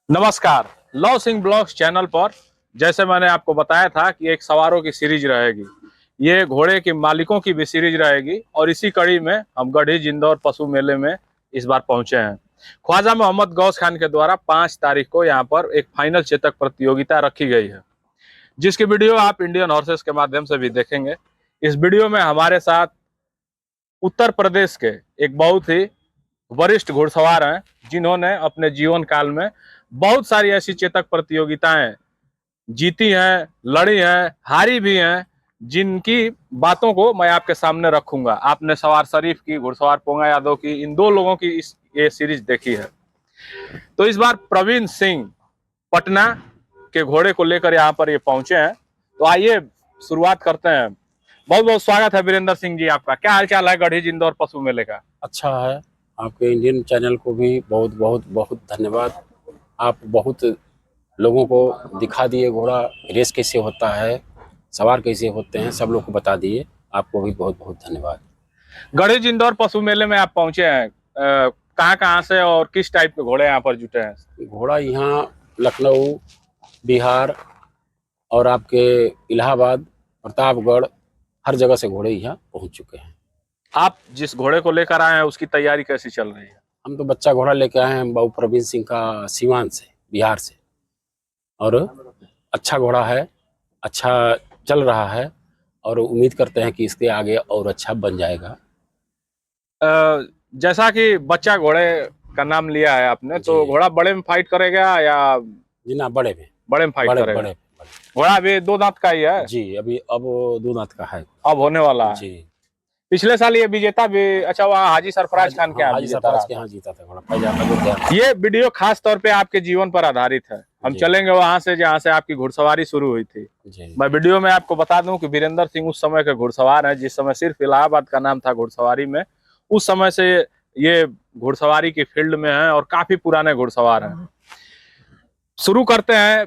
नमस्कार। Love Singh blogs channel पर जैसे मैंने आपको बताया था कि एक सवारों की सीरीज रहेगी। ये घोड़े के मालिकों की भी सीरीज रहेगी और इसी कड़ी में हम गढ़ी जिंदौर पशु मेले में इस बार पहुंचे हैं। ख्वाजा मोहम्मद गौस खान के द्वारा 5 तारीख को यहाँ पर एक फाइनल चेतक प्रतियोगिता रखी गई है, जिसकी वीडियो आप इंडियन हॉर्सेस के माध्यम से भी देखेंगे। इस वीडियो में हमारे साथ उत्तर प्रदेश के एक बहुत ही वरिष्ठ घुड़सवार हैं, जिन्होंने अपने जीवन काल में बहुत सारी ऐसी चेतक प्रतियोगिताएं जीती हैं, लड़ी हैं, हारी भी हैं, जिनकी बातों को मैं आपके सामने रखूंगा। आपने सवार शरीफ की, घुड़सवार पोंगा यादव की, इन दो लोगों की ये सीरीज देखी है। तो इस बार प्रवीण सिंह पटना के घोड़े को लेकर यहाँ पर ये पहुंचे हैं। तो आइए शुरुआत करते हैं। बहुत बहुत स्वागत है वीरेंद्र सिंह जी, आपका क्या हाल चाल है गढ़ी जिंदौर पशु मेले का? अच्छा है। आपके इंडियन चैनल को भी बहुत बहुत बहुत धन्यवाद। आप बहुत लोगों को दिखा दिए घोड़ा रेस कैसे होता है, सवार कैसे होते हैं, सब लोग को बता दिए। आपको भी बहुत बहुत धन्यवाद। गढ़ी जिंदौर पशु मेले में आप पहुंचे हैं, कहाँ कहाँ से और किस टाइप के घोड़े यहाँ पर जुटे हैं? घोड़ा यहाँ लखनऊ, बिहार और आपके इलाहाबाद, प्रतापगढ़, हर जगह से घोड़े यहाँ पहुँच चुके हैं। आप जिस घोड़े को लेकर आए हैं उसकी तैयारी कैसी चल रही है? हम तो बच्चा घोड़ा लेके आए हैं बाबू प्रवीण सिंह का, सीवान से, बिहार से, और अच्छा घोड़ा है, अच्छा चल रहा है और उम्मीद करते हैं कि इसके आगे और अच्छा बन जाएगा। जैसा कि बच्चा घोड़े का नाम लिया है आपने, तो घोड़ा बड़े में फाइट करेगा या जी ना, बड़े में फाइट बड़े करेगा? बड़े घोड़ा अभी 2 दांत का ही है जी, अभी अब 2 दांत का है अब होने वाला है। जी। पिछले साल ये विजेता भी, अच्छा, वहाँ हाजी सरफराज खान के यहाँ हाजी विजेता सरफराज के रहा यहाँ जीता था घोड़ा, अयोध्या। ये वीडियो खास तौर पे आपके जीवन पर आधारित है। हम चलेंगे वहां से जहाँ से आपकी घुड़सवारी शुरू हुई थी। मैं वीडियो में आपको बता दूं कि वीरेंद्र सिंह उस समय के घुड़सवार हैं, जिस समय सिर्फ इलाहाबाद का नाम था घुड़सवारी में। उस समय से ये घुड़सवारी की फील्ड में हैं और काफी पुराने घुड़सवार हैं। शुरू करते हैं,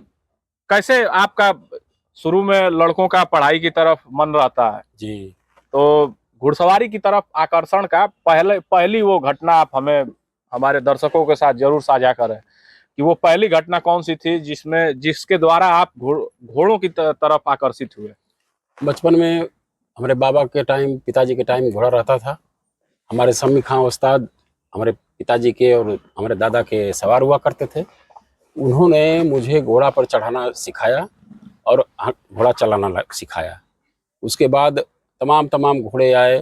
कैसे आपका शुरू में लड़कों का पढ़ाई की तरफ मन रहता है जी, तो घुड़सवारी की तरफ आकर्षण का पहली वो घटना आप हमें, हमारे दर्शकों के साथ जरूर साझा करें कि वो पहली घटना कौन सी थी जिसके द्वारा आप घोड़ों की तरफ आकर्षित हुए? बचपन में हमारे बाबा के टाइम, पिताजी के टाइम घोड़ा रहता था। हमारे सम्मी खां उस्ताद हमारे पिताजी के और हमारे दादा के सवार हुआ करते थे। उन्होंने मुझे घोड़ा पर चढ़ाना सिखाया और घोड़ा चलाना सिखाया। उसके बाद तमाम घोड़े आए।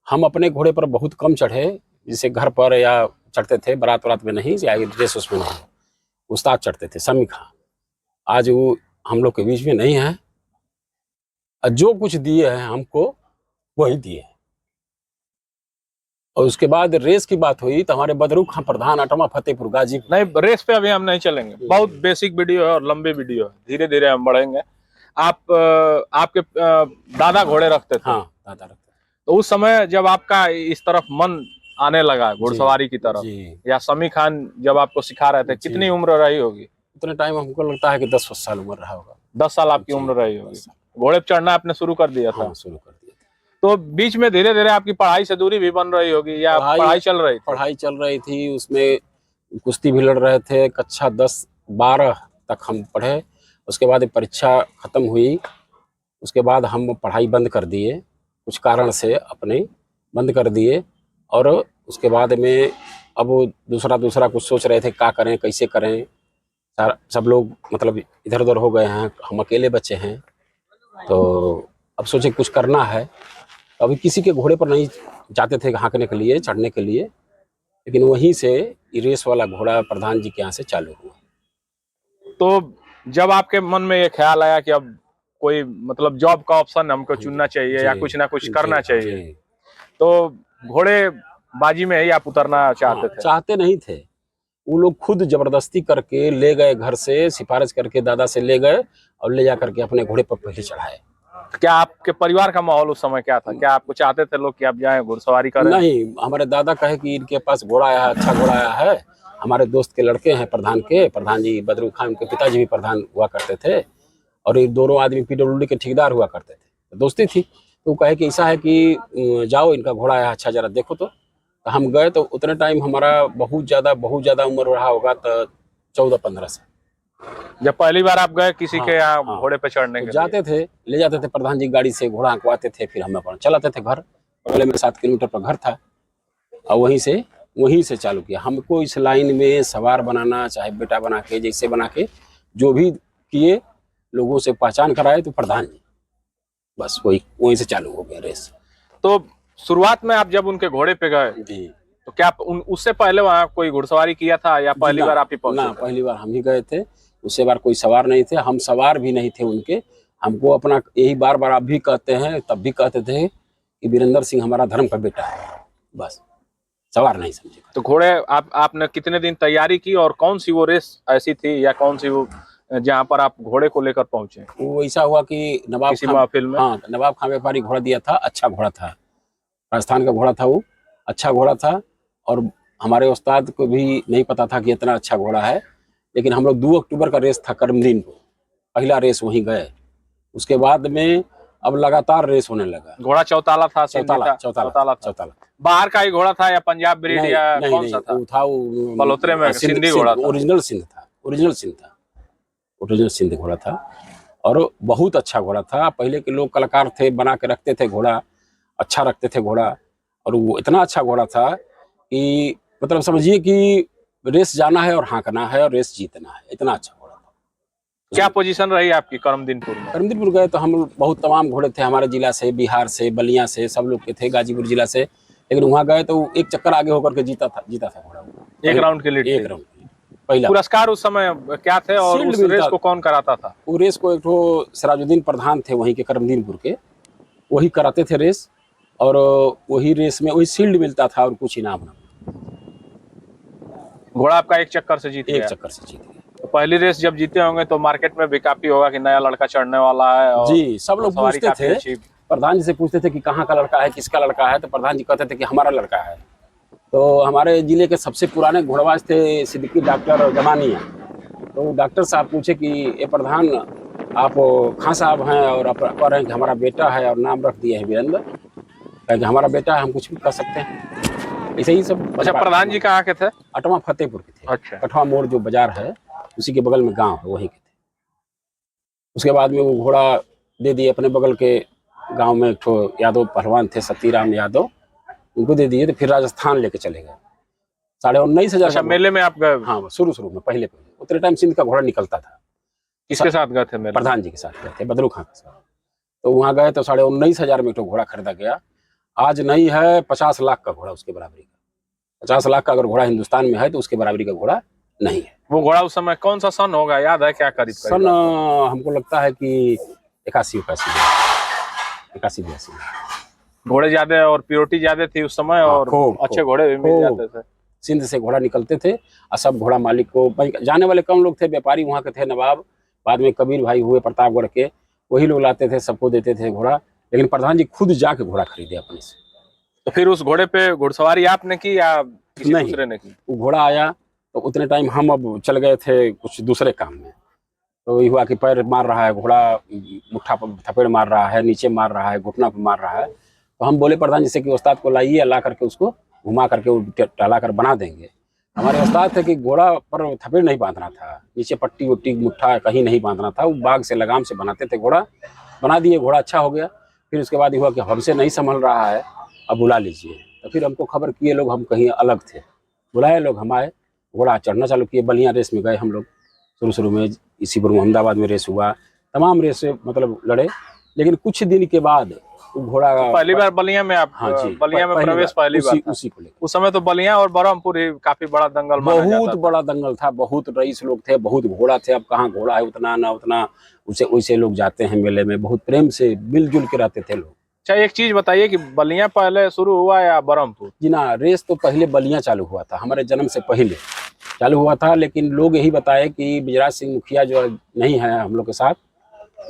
हम अपने घोड़े पर बहुत कम चढ़े, जैसे घर पर या चढ़ते थे, बारात वारात में नहीं, या ड्रेस उसमें नहीं। उस्ताद चढ़ते थे, सम्मी खां। आज वो हम लोग के बीच में नहीं है। जो कुछ दिए हैं हमको वही दिए। और उसके बाद रेस की बात हुई तो हमारे बदरू खां प्रधान, अटमा फतेहपुर गाजी। नहीं, रेस पे अभी हम नहीं चलेंगे, बहुत बेसिक वीडियो है और लंबी वीडियो है, धीरे धीरे हम बढ़ेंगे। आप आपके दादा घोड़े रखते थे? हाँ, दादा रखते। तो उस समय जब आपका इस तरफ मन आने लगा घुड़सवारी की तरफ, या समी खान जब आपको सिखा रहे थे, कितनी उम्र रही होगी? उतने टाइम हमको लगता है कि 10 साल उम्र रहा होगा। 10 साल आपकी उम्र रही होगी। घोड़े पर चढ़ना आपने शुरू कर दिया था? हाँ, शुरू कर दिया था। तो बीच में धीरे धीरे आपकी पढ़ाई से दूरी भी बन रही होगी, या पढ़ाई चल रही थी? पढ़ाई चल रही थी, उसमें कुश्ती भी लड़ रहे थे। कक्षा 10-12 तक हम पढ़े। उसके बाद परीक्षा खत्म हुई। उसके बाद हम पढ़ाई बंद कर दिए, कुछ कारण से अपने बंद कर दिए। और उसके बाद में अब दूसरा कुछ सोच रहे थे, क्या करें, कैसे करें। सब लोग मतलब इधर उधर हो गए हैं, हम अकेले बच्चे हैं। तो अब सोचे कुछ करना है। अभी किसी के घोड़े पर नहीं जाते थे हाँकने के लिए, चढ़ने के लिए, लेकिन वहीं से रेस वाला घोड़ा प्रधान जी के यहाँ से चालू हुआ। तो जब आपके मन में ये ख्याल आया कि अब कोई मतलब जॉब का ऑप्शन हमको चुनना चाहिए या कुछ ना कुछ करना चाहिए, तो घोड़े बाजी में ही आप उतरना चाहते थे? चाहते नहीं थे, वो लोग खुद जबरदस्ती करके ले गए, घर से सिफारिश करके दादा से ले गए और ले जा करके अपने घोड़े पर पहले चढ़ाए। क्या आपके परिवार का माहौल उस समय क्या था? क्या आपको चाहते थे लोग कि आप जाएं घुड़सवारी करें? नहीं, हमारे दादा कहे कि इनके पास घोड़ा आया है, अच्छा घोड़ा आया है। हमारे दोस्त के लड़के हैं प्रधान जी बदरू खान, उनके पिताजी भी प्रधान हुआ करते थे और ये दोनों आदमी PWD के ठेकेदार हुआ करते थे। दोस्ती थी। तो वो कहे कि ऐसा है कि जाओ, इनका घोड़ा आया अच्छा, जरा देखो। तो हम गए। तो उतने टाइम हमारा बहुत ज़्यादा उम्र रहा होगा, तो 14-15 से। जब पहली बार आप गए किसी हाँ, के यहाँ हाँ। घोड़े पे चढ़ने तो के लिए? जाते थे, ले जाते थे प्रधान जी गाड़ी से, घोड़ा हंकवाते थे, फिर हम अपन चलाते थे घर। बगल में 7 किलोमीटर पर घर था और वहीं से चालू किया। हमको इस लाइन में सवार बनाना, चाहे बेटा बना के, जैसे बना के जो भी किए, लोगों से पहचान कराए तो प्रधान जी, बस वहीं से चालू हो गया रेस। तो शुरुआत में आप जब उनके घोड़े पे गए जी तो क्या उससे पहले वहाँ कोई घुड़सवारी किया था या पहली ना, बार आप ही ना पहुंचे थे? पहली बार हम ही गए थे, उससे बार कोई सवार नहीं थे, हम सवार भी नहीं थे उनके। हमको अपना यही बार बार आप भी कहते हैं, तब भी कहते थे कि वीरेंद्र सिंह हमारा धर्म का बेटा है, बस सवार नहीं समझे। तो घोड़े आपने कितने दिन तैयारी की और कौन सी वो रेस ऐसी थी या कौन सी वो जहाँ पर आप घोड़े को लेकर पहुंचे वो ऐसा हुआ कि नवाब किसी खान, महफिल में? हाँ नवाब खान व्यापारी घोड़ा दिया था, अच्छा घोड़ा था, राजस्थान का घोड़ा था, वो अच्छा घोड़ा था। और हमारे उस्ताद को भी नहीं पता था कि इतना अच्छा घोड़ा है, लेकिन हम लोग 2 अक्टूबर का रेस था करमदीन को, पहला रेस वहीं गए। उसके बाद में अब लगातार रेस होने लगा। घोड़ा चौताला था, सिंधी था? चौताला था। चौताला बाहर का ही घोड़ा था या पंजाब ब्रीड नहीं, या नहीं, कौन नहीं, सा था? वो था, वो बलोत्रे में सिंधी घोड़ा था? ओरिजिनल सिंध था, ओरिजिनल सिंध घोड़ा था। और बहुत अच्छा घोड़ा था। पहले के लोग कलाकार थे, बना के रखते थे घोड़ा, अच्छा रखते थे घोड़ा। और वो इतना अच्छा घोड़ा था कि मतलब समझिए कि रेस जाना है और हाँकना है और रेस जीतना है, इतना अच्छा घोड़ा था। क्या पोजीशन रही आपकी करमदीनपुर में? करमदीनपुर गए तो हम लोग बहुत तमाम घोड़े थे हमारे जिला से, बिहार से, बलिया से, सब लोग के थे, गाजीपुर जिला से। लेकिन वहाँ गए तो एक चक्कर आगे होकर के जीता था घोड़ा। एक राउंड की लीड एक थी? राउंड पहला। पुरस्कार उस समय क्या थे और शील्ड उस रेस को कौन कराता था? वो रेस को एक ठो सिराजुद्दीन प्रधान थे वहीं के करमदीनपुर के, वही कराते थे रेस। और वही रेस में वही शील्ड मिलता था और कुछ इनाम ना। घोड़ा आपका एक चक्कर से जीत एक गया? चक्कर से जीत गया। तो पहली रेस जब जीते होंगे तो मार्केट में भी काफी होगा कि नया लड़का चढ़ने वाला है और जी, सब लोग सवारी पूछते काफी थे, अच्छी। प्रधान जी से पूछते थे कि कहाँ का लड़का है, किसका लड़का है, तो प्रधान जी कहते थे कि हमारा लड़का है। तो हमारे जिले के सबसे पुराने घोड़बाज थे सिद्दीकी डॉक्टर जमानिया। तो डॉक्टर साहब पूछे कि ये प्रधान आप खां साहब हैं और आप कह रहे हैं कि हमारा बेटा है और नाम रख दिए है वीरेंद्र, कहे कि हमारा बेटा है, हम कुछ भी कर सकते हैं। ऐसे ही सब। अच्छा, प्रधान जी कहाँ के थे? अटवा फतेहपुर के थे। अच्छा। कठवा मोड़ जो बाजार है उसी के बगल में गांव है, वहीं के थे। उसके बाद में वो घोड़ा दे दिए अपने बगल के गांव में, एक ठो यादव पहलवान थे सतीराम यादव, उनको दे दिए। तो फिर राजस्थान लेके चले गए। 19,500। अच्छा, मेले में आप गए? हाँ, शुरू में पहले उतने टाइम सिंध का घोड़ा निकलता था। किसके साथ गए थे मेले? प्रधान जी के साथ गए थे, बदलू खां के साथ। तो वहाँ गए तो 19,500 में एक ठो घोड़ा खरीदा गया। आज नहीं है, 50 लाख का घोड़ा उसके बराबरी का। 50 लाख का अगर घोड़ा हिंदुस्तान में है तो उसके बराबरी का घोड़ा नहीं है। वो घोड़ा उस समय कौन सा सन होगा, याद है क्या? करीब सन हमको लगता है कि 81-82। घोड़े ज्यादा और प्योरिटी ज्यादा थी उस समय और अच्छे घोड़े भी मिल जाते थे। सिंध से घोड़ा निकलते थे और सब घोड़ा मालिक को, जाने वाले कम लोग थे, व्यापारी वहाँ के थे, नवाब, बाद में कबीर भाई हुए प्रतापगढ़ के, वही लोग लाते थे, सबको देते थे घोड़ा। लेकिन प्रधान जी खुद जाके घोड़ा खरीदे अपने से। तो फिर उस घोड़े पे घुड़सवारी आपने की या किसी दूसरे ने की? वो घोड़ा आया तो उतने टाइम हम अब चल गए थे कुछ दूसरे काम में। तो ये हुआ कि पैर मार रहा है घोड़ा, मुट्ठा पर थपेड़ मार रहा है, नीचे मार रहा है, घुटना पर मार रहा है। तो हम बोले प्रधान जी से कि उस्ताद को लाइए, ला करके उसको घुमा करके टहला कर बना देंगे। हमारे उस्ताद थे कि घोड़ा पर थपेड़ नहीं बांधना था, नीचे पट्टी उट्टी मुट्ठा कहीं नहीं बांधना था, वो बाग से लगाम से बनाते थे। घोड़ा बना दिए, घोड़ा अच्छा हो गया। फिर उसके बाद ये हुआ कि हमसे नहीं संभल रहा है, अब बुला लीजिए। तो फिर हमको खबर किए लोग, हम कहीं अलग थे, बुलाए लोग, हम आए, घोड़ा चढ़ना चालू किए। बलिया रेस में गए हम लोग शुरू में, इसी पर अहमदाबाद में रेस हुआ, तमाम रेस मतलब लड़े। लेकिन कुछ दिन के बाद वो घोड़ा पहली बार बलिया में आप? हाँ जी, बलिया में प्रवेश पहली बार था? उसी को लेकर। उस समय तो बलिया और बरहमपुर ही काफी बड़ा दंगल माना जाता था। बहुत बड़ा दंगल था, बहुत रईस लोग थे, बहुत घोड़ा थे। अब कहाँ घोड़ा है उतना ना उतना, उसे वैसे लोग जाते हैं मेले में, बहुत प्रेम से मिलजुल के रहते थे लोग। अच्छा, एक चीज बताइए कि बलिया पहले शुरू हुआ या बरहमपुर? जी ना, रेस तो पहले बलिया चालू हुआ था, हमारे जन्म से पहले चालू हुआ था। लेकिन लोग यही बताए कि बिजराज सिंह मुखिया जो नहीं है हम लोग के साथ,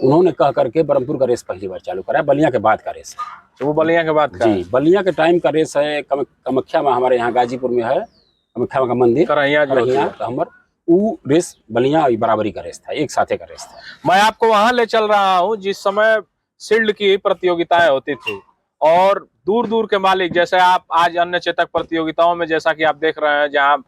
उन्होंने कह करके बरहमपुर का रेस पहली बार चालू करा, बलिया के बाद का रेस है। तो वो बलिया के बाद का? जी, बलिया के टाइम का रेस है। कामाख्या में, हमारे यहाँ गाजीपुर में है कामाख्या का मंदिर, करहिया हमर, वो रेस बलिया बराबरी का रेस था, एक साथे का रेस था। मैं आपको वहां ले चल रहा हूँ जिस समय शील्ड की प्रतियोगिताएं होती थी और दूर दूर के मालिक, जैसे आप आज अन्य चेतक प्रतियोगिताओं में जैसा कि आप देख रहे हैं, जहाँ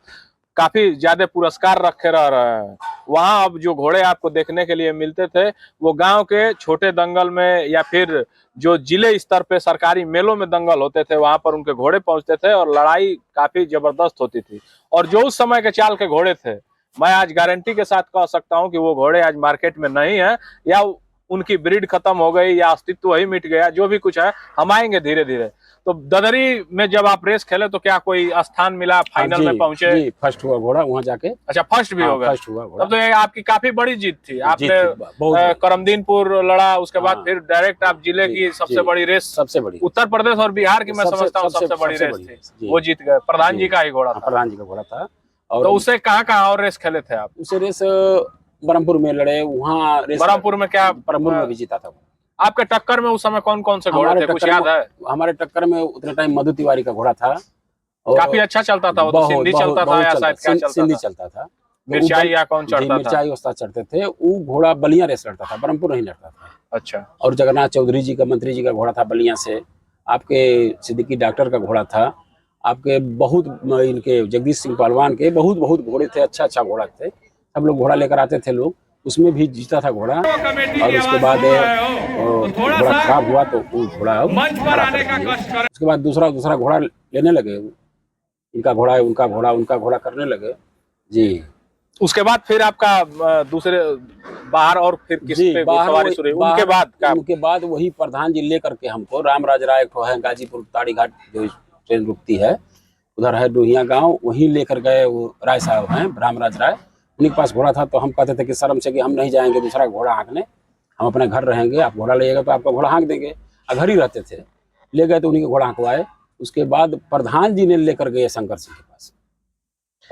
काफी ज्यादा पुरस्कार रखे रह रहे हैं। वहां अब जो घोड़े आपको देखने के लिए मिलते थे वो गांव के छोटे दंगल में या फिर जो जिले स्तर पे सरकारी मेलों में दंगल होते थे वहां पर उनके घोड़े पहुंचते थे और लड़ाई काफी जबरदस्त होती थी। और जो उस समय के चाल के घोड़े थे, मैं आज गारंटी के साथ कह सकता हूं कि वो घोड़े आज मार्केट में नहीं है, या उनकी ब्रीड खत्म हो गई या अस्तित्व ही मिट गया, जो भी कुछ है। हम आएंगे धीरे धीरे। तो ददरी में जब आप रेस खेले तो क्या कोई स्थान मिला, फाइनल में पहुंचे? जी, फर्स्ट हुआ घोड़ा वहां जाके। अच्छा, फर्स्ट भी हो गए? फर्स्ट हुआ घोड़ा। तब तो ये आपकी काफी बड़ी जीत थी। आपने बहुत करमदीनपुर लड़ा, उसके बाद फिर डायरेक्ट आप जिले की सबसे बड़ी रेस, सबसे बड़ी उत्तर प्रदेश और बिहार की मैं समझता हूँ सबसे बड़ी रेस थी, वो जीत गए। प्रधान जी का ही घोड़ा था? प्रधान जी का घोड़ा था। और तो उससे कहाँ और रेस खेले थे आप? उसे रेस बरहमपुर में लड़े, वहाँ रेस बरहमपुर में क्या? बरहमपुर में भी जीता था। आपके टक्कर में उस समय कौन कौन से घोड़े थे, कुछ याद है? हमारे टक्कर में उतने टाइम मधु तिवारी का घोड़ा था। काफी अच्छा चलता था वो तो। सिंधी चलता था या शायद क्या चलता था? सिंधी चलता था। मिर्चाई या कौन चढ़ता था? मिर्चाई उस्ताद चढ़ते थे। वो घोड़ा बलिया रेस लड़ता था, बरहमपुर नहीं लड़ता था। अच्छा। और जगन्नाथ चौधरी जी का, मंत्री जी का घोड़ा था बलिया से। आपके सिद्दीकी डॉक्टर का घोड़ा था। आपके बहुत इनके जगदीश सिंह पहलवान के बहुत घोड़े थे, अच्छा घोड़ा थे। सब लोग घोड़ा लेकर आते थे लोग, उसमें भी जीता था घोड़ा। और उसके बाद घोड़ा खराब हुआ तो वो घोड़ा उसके बाद दूसरा घोड़ा लेने लगे। इनका घोड़ा है, उनका घोड़ा करने लगे जी। उसके बाद फिर आपका दूसरे बाहर और फिर किस पे सवारी शुरू हुई? उनके बाद क्या? उनके बाद वही प्रधान जी लेकर के हमको, रामराज राय एक है गाजीपुर ताड़ी घाट जो ट्रेन रुकती है उधर है डोहिया गांव, वहीं लेकर गए। वो राय साहब हैं रामराज राय, उन्हीं के पास घोड़ा था। तो हम कहते थे कि शर्म से कि हम नहीं जाएंगे दूसरा घोड़ा हाँकने, हम अपने घर रहेंगे। आप घोड़ा लाइएगा तो आपका घोड़ा हाँक देंगे। घर ही रहते थे, ले गए तो उन्हीं के घोड़ा हाँकवाए। उसके बाद प्रधान जी ने लेकर गए शंकर सिंह के पास।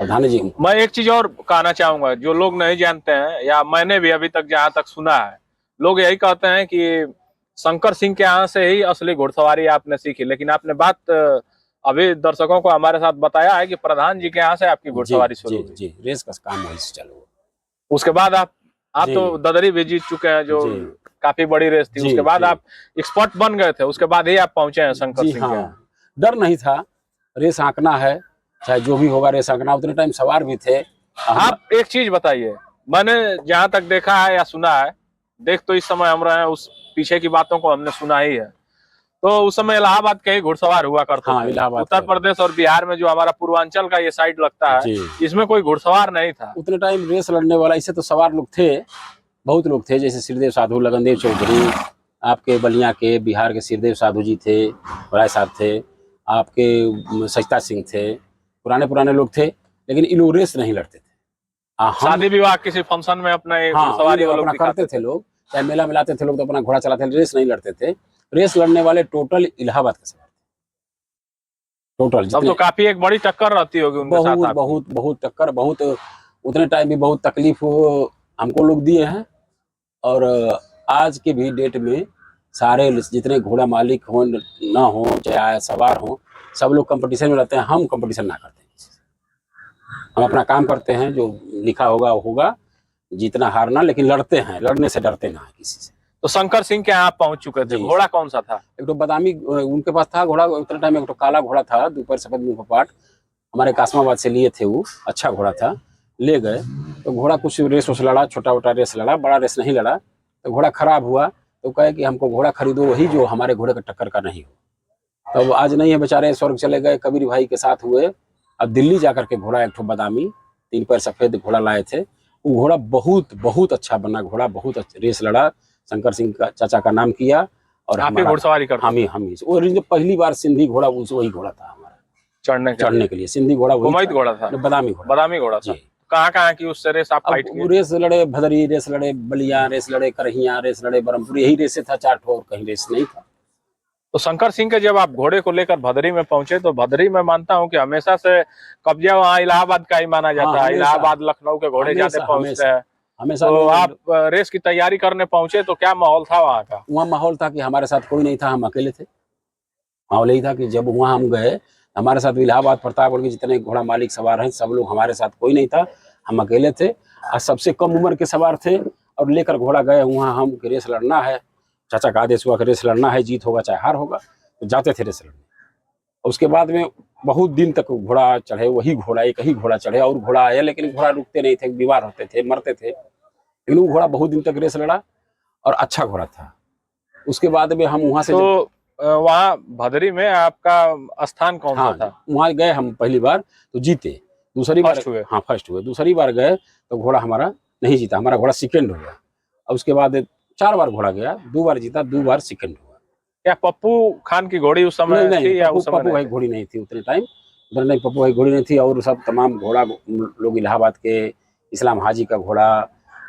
प्रधान जी, मैं एक चीज और कहना चाहूंगा, जो लोग नहीं जानते हैं या मैंने भी अभी तक जहां तक सुना है, लोग यही कहते हैं कि शंकर सिंह के यहाँ से ही असली घुड़सवारी आपने सीखी, लेकिन आपने बात अभी दर्शकों को हमारे साथ बताया है कि प्रधान जी के यहाँ से आपकी घुड़सवारी शुरू हुई। जी, रेस का काम वहीं से चालू हुआ। उसके बाद आप तो ददरी भी जीत चुके हैं, जो काफी बड़ी रेस थी। उसके बाद आप एक्सपर्ट बन गए थे, उसके बाद ही आप पहुंचे हैं शंकर सिंह के। डर नहीं था, रेस आंकना है, चाहे जो भी होगा रेस आंकना। उतने टाइम सवार भी थे। आप एक चीज बताइए, मैंने जहां तक देखा है या सुना है, देख तो इस समय हम रहे हैं, उस पीछे की बातों को हमने सुना ही है। तो उस समय इलाहाबाद के ही घुड़सवार हुआ करते थे। उत्तर प्रदेश और बिहार में जो हमारा पूर्वांचल का ये साइड लगता है, इसमें कोई घुड़सवार नहीं था उतने टाइम रेस लड़ने वाला। इससे तो सवार लोग थे, बहुत लोग थे, जैसे श्रीदेव साधु, लगनदेव चौधरी, आपके बलिया के बिहार के श्रीदेव साधु जी थे, राय साहब थे, आपके सचता सिंह थे, पुराने लोग थे। लेकिन इन लोग रेस नहीं लड़ते थे। शादी विवाह किसी फंक्शन में अपने घुड़सवारी अपना करते थे लोग, चाहे मेला मिलाते थे लोग तो अपना घोड़ा चलाते थे, रेस नहीं लड़ते थे। रेस लड़ने वाले टोटल इलाहाबाद के सवार थे, टोटल। तब तो काफी एक बड़ी टक्कर रहती होगी उनके साथ। बहुत टक्कर, बहुत उतने टाइम भी बहुत तकलीफ हमको लोग दिए हैं। और आज के भी डेट में सारे जितने घोड़ा मालिक हो ना हो, चाहे सवार हो, सब लोग कंपटीशन में रहते हैं। हम कंपटीशन ना करते हैं, हम अपना काम करते हैं, जो लिखा होगा, जीतना हारना, लेकिन लड़ते हैं, लड़ने से डरते ना किसी से। तो शंकर सिंह के यहाँ पहुंच चुके थे। घोड़ा कौन सा था? एक तो बादामी उनके पास था घोड़ा उतने टाइम। एक तो काला घोड़ा था, दोपहर सफेद मुंह पाट, हमारे कासमाबाद से लिए थे। वो अच्छा घोड़ा था, ले गए। तो घोड़ा कुछ रेस लड़ा, छोटा रेस लड़ा, बड़ा रेस नहीं लड़ा। तो घोड़ा खराब हुआ तो कहे कि हमको घोड़ा खरीदो वही जो हमारे घोड़े का टक्कर का नहीं हो। तो आज नहीं है, बेचारे स्वर्ग चले गए। कबीर भाई के साथ हुए। अब दिल्ली जाकर के घोड़ा एक ठो बादामी 3 पैर सफेद घोड़ा लाए थे। वो घोड़ा बहुत अच्छा बना घोड़ा, बहुत अच्छा रेस लड़ा। शंकर सिंह का चाचा का नाम किया। और घुड़सवारी करते हम ही वो पहली बार सिंधी घोड़ा वही घोड़ा था हमारा चढ़ने के लिए। सिंधी घोड़ा घोड़ा था, बादामी घोड़ा था। कहाँ की उससे रेस आप फाइट किए? रेस लड़े, भदरी रेस लड़े, बलिया रेस लड़े, करहिया रेस लड़े, बरहमपुर, यही रेस था 4 ठो, और कहीं रेस नहीं था। तो शंकर सिंह के जब आप घोड़े को लेकर भदरी में पहुंचे, तो भदरी में मानता हूं कि हमेशा से कब्जा वहाँ इलाहाबाद का ही माना जाता है। इलाहाबाद लखनऊ के घोड़े ज्यादा पहुंचते हैं हमेशा। तो आप रेस की तैयारी करने पहुंचे तो क्या माहौल था वहाँ का? वहाँ माहौल था कि हमारे साथ कोई नहीं था, हम अकेले थे। माहौल यही था कि जब वहाँ हम गए, हमारे साथ इलाहाबाद प्रतापगढ़ के जितने घोड़ा मालिक सवार हैं, सब लोग हमारे साथ, कोई नहीं था, हम अकेले थे। और सबसे कम उम्र के सवार थे। और लेकर घोड़ा गए वहाँ, हम रेस लड़ना है, चाचा का आदेश हुआ कि रेस लड़ना है, जीत होगा चाहे हार होगा, तो जाते थे रेस लड़ने। उसके बाद में बहुत दिन तक घोड़ा चढ़े, वही घोड़ा, एक ही घोड़ा चढ़े, और घोड़ा आया लेकिन घोड़ा रुकते नहीं थे, बीमार होते थे, मरते थे, लेकिन वो घोड़ा बहुत दिन तक रेस लड़ा और अच्छा घोड़ा था। उसके बाद में हम वहां से तो वहाँ भदरी में आपका स्थान कौन सा था? वहां गए हम पहली बार तो जीते, दूसरी बार फर्स्ट हुए? हाँ फर्स्ट हुए, दूसरी बार गए तो घोड़ा हमारा नहीं जीता, हमारा घोड़ा सेकंड हो गया। और उसके बाद 4 बार घोड़ा गया, 2 बार जीता, 2 बार सेकंड हुआ। क्या पप्पू खान की घोड़ी उस समय नहीं थी या उस समय पप्पू भाई घोड़ी नहीं थी उतने टाइम, उधर नहीं पप्पू भाई घोड़ी नहीं थी। और सब तमाम घोड़ा लोग इलाहाबाद के इस्लाम हाजी का घोड़ा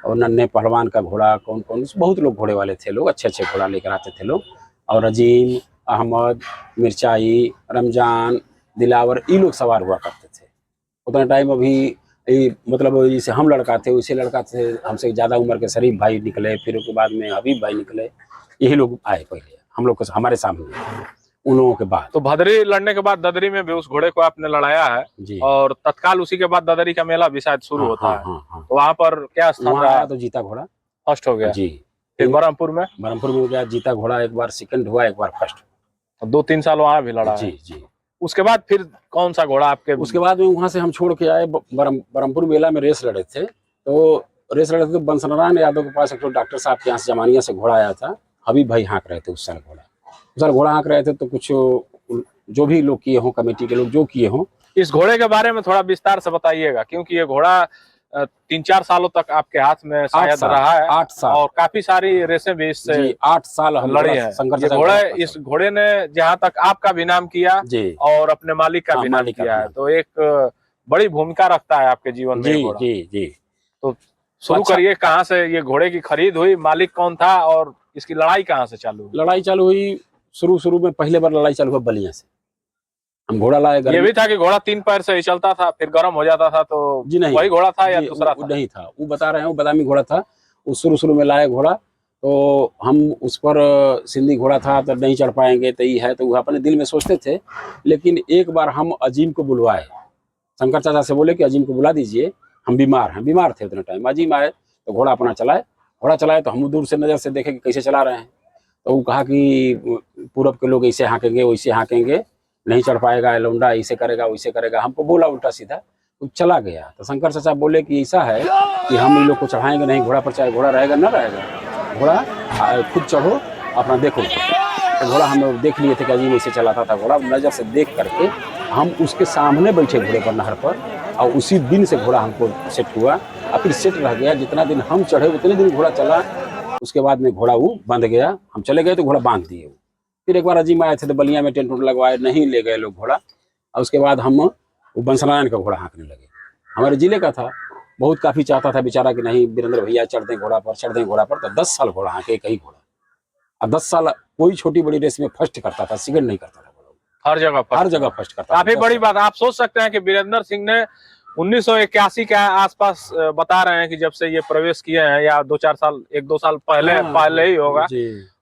और नन्हे पहलवान का घोड़ा, कौन कौन बहुत लोग घोड़े वाले थे, लोग अच्छे अच्छे घोड़ा लेकर आते थे लोग। और अजीम, अहमद, मिर्चाई, रमजान, दिलावर, ये लोग सवार हुआ करते थे उतना टाइम। अभी मतलब जैसे हम लड़का थे वैसे लड़का थे, हमसे ज़्यादा उम्र के शरीफ भाई निकले, फिर उसके बाद में हबीब भाई निकले, यही लोग आए पहले हम लोग को हमारे सामने, उन लोगों के बाद। तो भदरी लड़ने के बाद ददरी में भी उस घोड़े को आपने लड़ाया है जी। और तत्काल उसी के बाद ददरी का मेला भी शायद शुरू होता है। हाँ। तो वहाँ पर क्या स्थान वहाँ रहा? आया तो जीता घोड़ा फर्स्ट हो गया। जी। फिर बरहमपुर में हो गया, जीता घोड़ा, एक बार सेकंड हुआ, एक बार फर्स्ट। 2-3 साल वहाँ भी लड़ा जी है। जी। उसके बाद फिर कौन सा घोड़ा आपके? उसके बाद में वहां से हम छोड़ के आए, बरहमपुर मेला में रेस लड़े थे, तो बंस नारायण यादव के पास एक तो डॉक्टर साहब के यहाँ से जमानिया से घोड़ा आया था, हबीब भाई हाँक रहे थे उस साल घोड़ा। उस साल घोड़ा हाँक रहे थे तो कुछ जो भी लोग किए हों, कमेटी के लोग जो किए हों। इस घोड़े के बारे में थोड़ा विस्तार से बताइएगा, क्योंकि ये घोड़ा 3-4 सालों तक आपके हाथ में शायद रहा है। 8 साल और काफी सारी रेसें भी इससे 8 साल हम लड़ी है। ये घोड़े, इस घोड़े ने जहाँ तक आपका भी नाम किया और अपने मालिक का भी नाम किया है, तो एक बड़ी भूमिका रखता है आपके जीवन में घोड़ा। जी। तो शुरू करिए, कहाँ से ये घोड़े की खरीद हुई, मालिक कौन था और इसकी लड़ाई कहाँ से चालू हुई? लड़ाई चालू हुई शुरू में, पहले बार लड़ाई चालू हुआ बलिया से। हम घोड़ा लाए, ये भी था कि घोड़ा 3 पैर से ही चलता था, फिर गर्म हो जाता था, तो जी नहीं, वही घोड़ा था या दूसरा था? नहीं था, वो बता रहे हैं, वो बदामी घोड़ा था। उस शुरू में लाए घोड़ा, तो हम उस पर सिंधी घोड़ा था तो नहीं चढ़ पाएंगे, तो ये है, तो वो अपने दिल में सोचते थे। लेकिन एक बार हम अजीम को बुलवाए, शंकर चाचा से बोले कि अजीम को बुला दीजिए, हम बीमार थे उतने टाइम। अजीम आए तो घोड़ा अपना चलाए तो हम दूर से नज़र से देखे कि कैसे चला रहे हैं। तो वो कहा कि पूरब के लोग ऐसे हाँकेंगे वैसे हाँकेंगे, नहीं चढ़ पाएगा, लौंडा ऐसे करेगा वैसे करेगा, हमको बोला उल्टा सीधा, तो चला गया। तो शंकर चाचा बोले कि ऐसा है कि हम इन लोग को चढ़ाएंगे नहीं घोड़ा पर, चाहे घोड़ा रहेगा ना रहेगा, घोड़ा खुद चढ़ो अपना देखो। तो घोड़ा हम लोग देख लिए थे कि अजीब ऐसे चलाता था घोड़ा, नज़र से देख करके हम उसके सामने बैठे घोड़े पर नहर पर, और उसी दिन से घोड़ा हमको सेट हुआ और फिर सेट रह गया। जितना दिन हम चढ़े उतने दिन घोड़ा चला, उसके बाद में घोड़ा वो बंध गया। हम चले गए तो घोड़ा बांध दिए। फिर एक बार अजीम आए थे तो बलिया में टेंट लगवाए, नहीं ले गए लोग घोड़ा। और उसके बाद हम वो बंसनारायण का घोड़ा हाँकने लगे, हमारे जिले का था, बहुत काफ़ी चाहता था बेचारा कि नहीं वीरेंद्र भैया चढ़ दें घोड़ा पर। तो 10 साल घोड़ा हाँके, एक ही घोड़ा, और 10 साल कोई छोटी बड़ी रेस में फर्स्ट करता था, सेकंड नहीं करता था, हर जगह फर्स्ट करता। काफी बड़ी बात। आप सोच सकते हैं कि वीरेंद्र सिंह ने 1981 के आसपास बता रहे हैं कि जब से ये प्रवेश किए हैं, या 2-4 साल, 1-2 साल पहले ही होगा,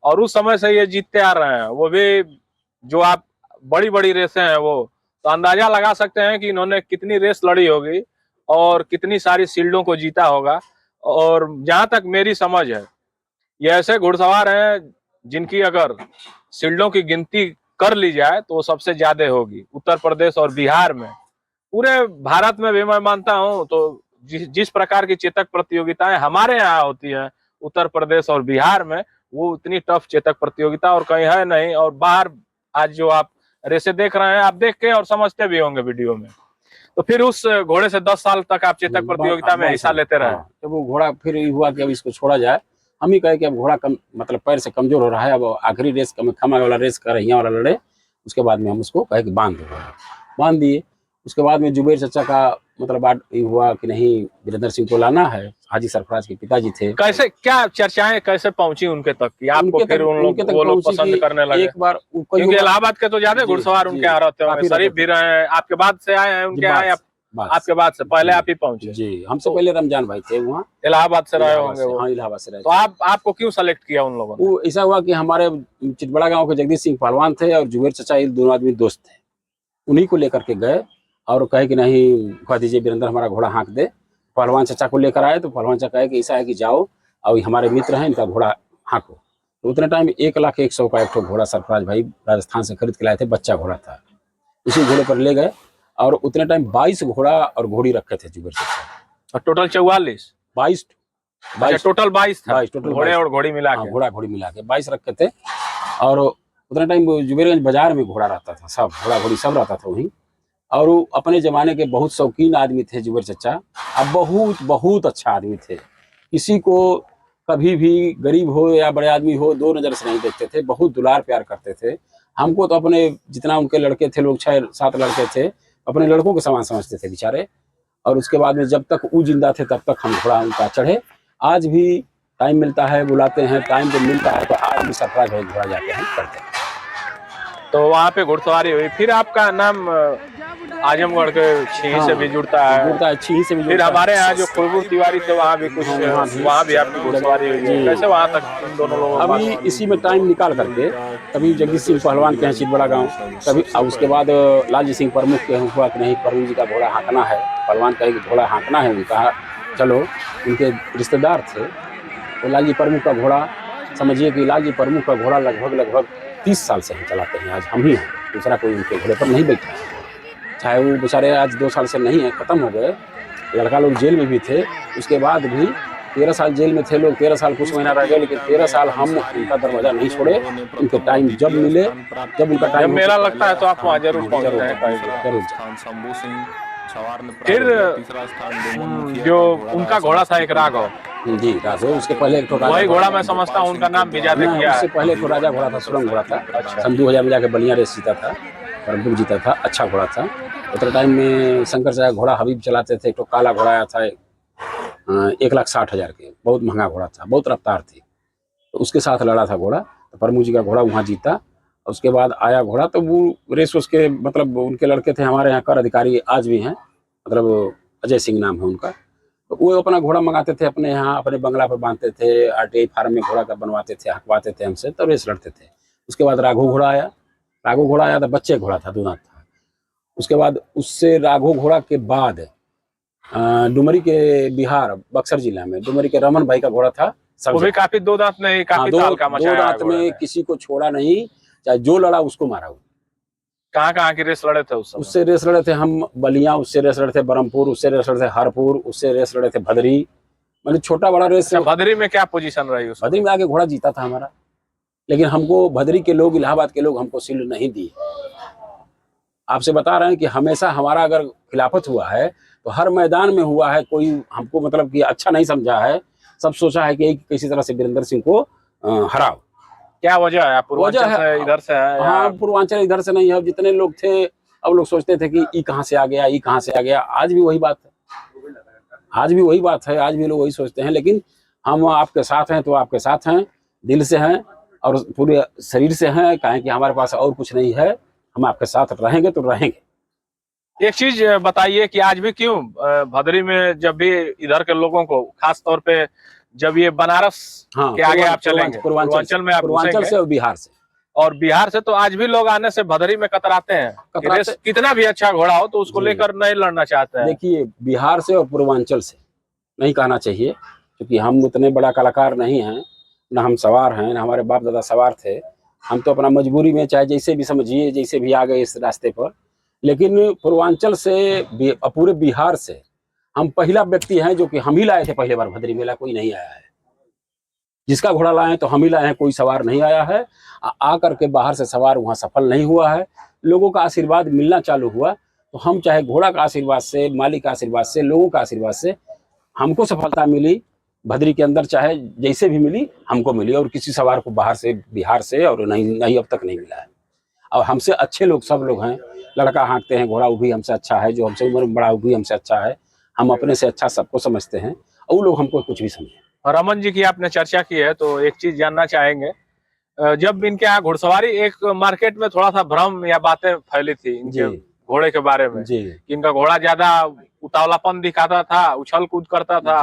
और उस समय से ये जीतते आ रहे हैं। वो भी जो आप बड़ी रेसें हैं, वो तो अंदाजा लगा सकते हैं कि इन्होंने कितनी रेस लड़ी होगी और कितनी सारी शील्डों को जीता होगा। और जहां तक मेरी समझ है, ये ऐसे घुड़सवार हैं जिनकी अगर शील्डों की गिनती कर ली जाए तो सबसे ज्यादा होगी उत्तर प्रदेश और बिहार में। पूरे भारत में भी मैं मानता हूं तो जिस प्रकार की चेतक प्रतियोगिताएं हमारे यहाँ होती हैं उत्तर प्रदेश और बिहार में, वो उतनी टफ चेतक प्रतियोगिता और कहीं है नहीं। और बाहर आज जो आप रेसे देख रहे हैं, आप देख के और समझते भी होंगे वीडियो में। तो फिर उस घोड़े से 10 साल तक आप चेतक प्रतियोगिता में हिस्सा लेते रहे। जब वो घोड़ा फिर हुआ कि अब इसको छोड़ा जाए, हम ही कहे कि अब घोड़ा कम, मतलब पैर से कमजोर हो रहा है, अब आखिरी रेस खमा वाला रेस कर रही वाला लड़े। उसके बाद में हम उसको कहे कि बांध दिए। उसके बाद में जुबेर चाचा का मतलब बात हुआ कि नहीं वीरेंद्र सिंह को लाना है, हाजी सरफराज के पिताजी थे। कैसे, क्या चर्चाएं कैसे पहुंची उनके तक कि आपको फिर वो लोग पसंद करने लगे? एक बार क्योंकि इलाहाबाद के तो ज्यादा घुड़सवार उनके यहाँ रहते होंगे, शरीफ भी रहे हैं। आपके बाद से आए हैं उनके यहाँ, आपके बाद से पहले आप ही पहुंचे? जी, हमसे पहले रमजान भाई थे, वहाँ इलाहाबाद से रहे होंगे वो। हाँ, इलाहाबाद से रहे। तो आपको क्यों सेलेक्ट किया उन लोगों ने? वो ऐसा हुआ कि हमारे चितबड़ा गांव के जगदीश सिंह पहलवान थे और जुबेर चाचा, ये दोनों आदमी दोस्त थे, उन्हीं को लेकर के गए और कहे कि नहीं कह दीजिए वीरेंद्र हमारा घोड़ा हाँक दे। पहलवान चाचा को लेकर आए तो पहलवान चाचा कहे कि ऐसा है कि जाओ और हमारे मित्र हैं, इनका घोड़ा हाँको। तो उतने टाइम 1,01,100 का एक घोड़ा सरफराज भाई राजस्थान से खरीद के लाए थे, बच्चा घोड़ा था। उसी घोड़े पर ले गए और उतने टाइम 22 घोड़ा और घोड़ी रखे थे जुबेर चाचा। और टोटल 44? 22 अच्छा, टोटल 22 था, 22 टोटल घोड़े 22, और घोड़ी मिला हाँ के। घोड़ा घोड़ी मिला के 22 रखे थे। और उतना टाइम जुबेरगंज बाजार में घोड़ा रहता था, सब घोड़ा घोड़ी सब रहता था वहीं। और वो अपने जमाने के बहुत शौकीन आदमी थे जुबेर चचा, अब बहुत बहुत अच्छा आदमी थे। किसी को कभी भी गरीब हो या बड़े आदमी हो दो नज़र से नहीं देखते थे, बहुत दुलार प्यार करते थे। हमको तो अपने जितना उनके लड़के थे, लोग 6-7 लड़के थे, अपने लड़कों के समान समझते थे बेचारे। और उसके बाद में जब तक वो जिंदा थे तब तक हम घोड़ा उनका चढ़े। आज भी टाइम मिलता है बुलाते हैं, टाइम जब मिलता है तो आज भी सरप्राइज है घोड़ा जाके हम करते हैं। तो वहाँ पे घुड़सवारी हुई, फिर आपका नाम आजमगढ़ के छीही से भी जुड़ता है। छीही से भी फिर जुड़ता है। हमारे यहाँ जो खुरबू तिवारी थे वहाँ भी कुछ, वहाँ भी आपकी घुड़सवारी हुई है। जी। कैसे वहाँ तक इन दोनों लोगों का? अभी इसी में टाइम निकाल करके कभी जगदीश सिंह पहलवान के यहाँ चितबड़ा गाँव, कभी और उसके बाद लालजी सिंह प्रमुख के हुआ कि नहीं प्रभु जी का घोड़ा हाँकना है, पहलवान कहे कि घोड़ा हाँकना है उनका, चलो उनके रिश्तेदार थे तो लालजी प्रमुख का घोड़ा, समझिए कि लालजी प्रमुख का घोड़ा लगभग 30 साल से हम चलाते हैं। आज हम ही हैं, दूसरा कोई उनके घोड़े पर नहीं बैठा है। चाहे वो बेचारे आज 2 साल से नहीं है, ख़त्म हो गए, लड़का लोग जेल में भी थे, उसके बाद भी 13 साल जेल में थे लोग, 13 साल कुछ महीना रह गए, लेकिन 13 साल हम उनका दरवाजा नहीं छोड़े। उनके टाइम जब मिले, जब उनका जब टाइम मेला लगता है तो आप वहाँ जरूर पहुँचते हैं। जरूर। फिर जो उनका घोड़ा था एक राघव, जी राघव, उसके पहले एक वही घोड़ा मैं समझता हूँ उनका नाम भी ज्यादा किया उससे है। पहले एक राजा घोड़ा था, सुरंग घोड़ा था। अच्छा। सन 2000 में जाके बलिया रेस जीता था, परमपुर जीता था, अच्छा घोड़ा था। उतने टाइम में शंकर चाचा घोड़ा हबीब चलाते थे, एक तो काला घोड़ा आया था 1,60,000 के, बहुत महंगा घोड़ा था, बहुत रफ्तार थी, तो उसके साथ लड़ा था घोड़ा, तो प्रमु जी का घोड़ा वहाँ जीता। उसके बाद आया घोड़ा तो वो रेस उसके मतलब उनके लड़के थे, हमारे यहाँ कर अधिकारी आज भी हैं, मतलब अजय सिंह नाम है उनका, तो वो अपना घोड़ा मंगाते थे अपने यहाँ, अपने बंगला पर बांधते थे, RTI फार्म में घोड़ा का बनवाते थे, हकवाते थे हमसे, तब रेस लड़ते थे। उसके बाद राघो घोड़ा आया, राघो घोड़ा आया तो बच्चे घोड़ा था, दूना था। उसके बाद उससे राघो घोड़ा के बाद डुमरी के बिहार बक्सर जिला में डुमरी के रमन भाई का घोड़ा था, वो भी काफी दो दांत में काफी ताल का दो मचाया दांत घोड़े में ने। किसी को छोड़ा नहीं, चाहे जो लड़ा उसको मारा। कहाँ की रेस लड़े थे उस समय? उससे रेस लड़े थे हम बलिया, उससे रेस लड़े थे बरमपुर, उससे रेस लड़े थे हरपुर, उससे रेस लड़े थे भदरी, मतलब छोटा बड़ा रेस। अच्छा, भदरी में क्या पोजीशन रही उसकी? भदरी में आके घोड़ा जीता था हमारा, लेकिन हमको भदरी के लोग, इलाहाबाद के लोग हमको शील्ड नहीं दिए। आपसे बता रहे हैं कि हमेशा हमारा अगर खिलाफत हुआ है तो हर मैदान में हुआ है, कोई हमको मतलब कि अच्छा नहीं समझा है, सब सोचा है कि किसी तरह से वीरेंद्र सिंह को हराओ। क्या वजह है? पूर्वांचल से इधर से है? हाँ, पूर्वांचल इधर से नहीं है। अब जितने लोग थे, अब लोग सोचते थे कि ई कहाँ से आ गया, ई कहाँ से आ गया। आज भी वही बात है, आज भी वही बात है, आज भी लोग वही सोचते हैं। लेकिन हम आपके साथ हैं तो आपके साथ हैं, दिल से हैं और पूरे शरीर से हैं, कहें कि हमारे पास और कुछ नहीं है, हम आपके साथ रहेंगे तो रहेंगे। एक चीज बताइए कि आज भी क्यों भदरी में जब भी इधर के लोगों को, खास तौर पे जब ये बनारस के आगे आप चलेंगे, पूर्वांचल में आप पूर्वांचल से और बिहार से, और बिहार से, तो आज भी लोग आने से भदरी में कतराते हैं कि रेस कितना भी अच्छा घोड़ा हो तो उसको लेकर नहीं लड़ना चाहते हैं। देखिए, बिहार से और पूर्वांचल से नहीं कहना चाहिए, क्योंकि हम उतने बड़ा कलाकार नहीं हैं, ना हम सवार हैं, ना हमारे बाप दादा सवार थे। हम तो अपना मजबूरी में, चाहे जैसे भी समझिए, जैसे भी आ गए इस रास्ते पर। लेकिन पूर्वांचल से, पूरे बिहार से हम पहला व्यक्ति हैं जो कि हम ही लाए थे पहले बार भदरी मेला, कोई नहीं आया है। जिसका घोड़ा लाए तो हम ही लाए हैं, कोई सवार नहीं आया है। आकर के बाहर से सवार वहाँ सफल नहीं हुआ है। लोगों का आशीर्वाद मिलना चालू हुआ तो हम, चाहे घोड़ा का आशीर्वाद से, मालिक का आशीर्वाद से, लोगों का आशीर्वाद से हमको सफलता मिली भदरी के अंदर, चाहे जैसे भी मिली हमको मिली, और किसी सवार को बाहर से, बिहार से और नहीं अब तक नहीं मिला है। और हमसे अच्छे लोग सब लोग हैं, लड़का हाँकते हैं घोड़ा वो भी हमसे अच्छा है, जो हमसे उम्र में बड़ा वो भी हमसे अच्छा है, हम अपने से अच्छा सबको समझते हैं और वो लोग हमको कुछ भी समझे। और रमन जी की आपने चर्चा की है तो एक चीज जानना चाहेंगे, जब इनके यहाँ घुड़सवारी, एक मार्केट में थोड़ा सा भ्रम या बातें फैली थी इनके घोड़े के बारे में, इनका घोड़ा ज्यादा उतावलापन दिखाता था, उछल कूद करता था,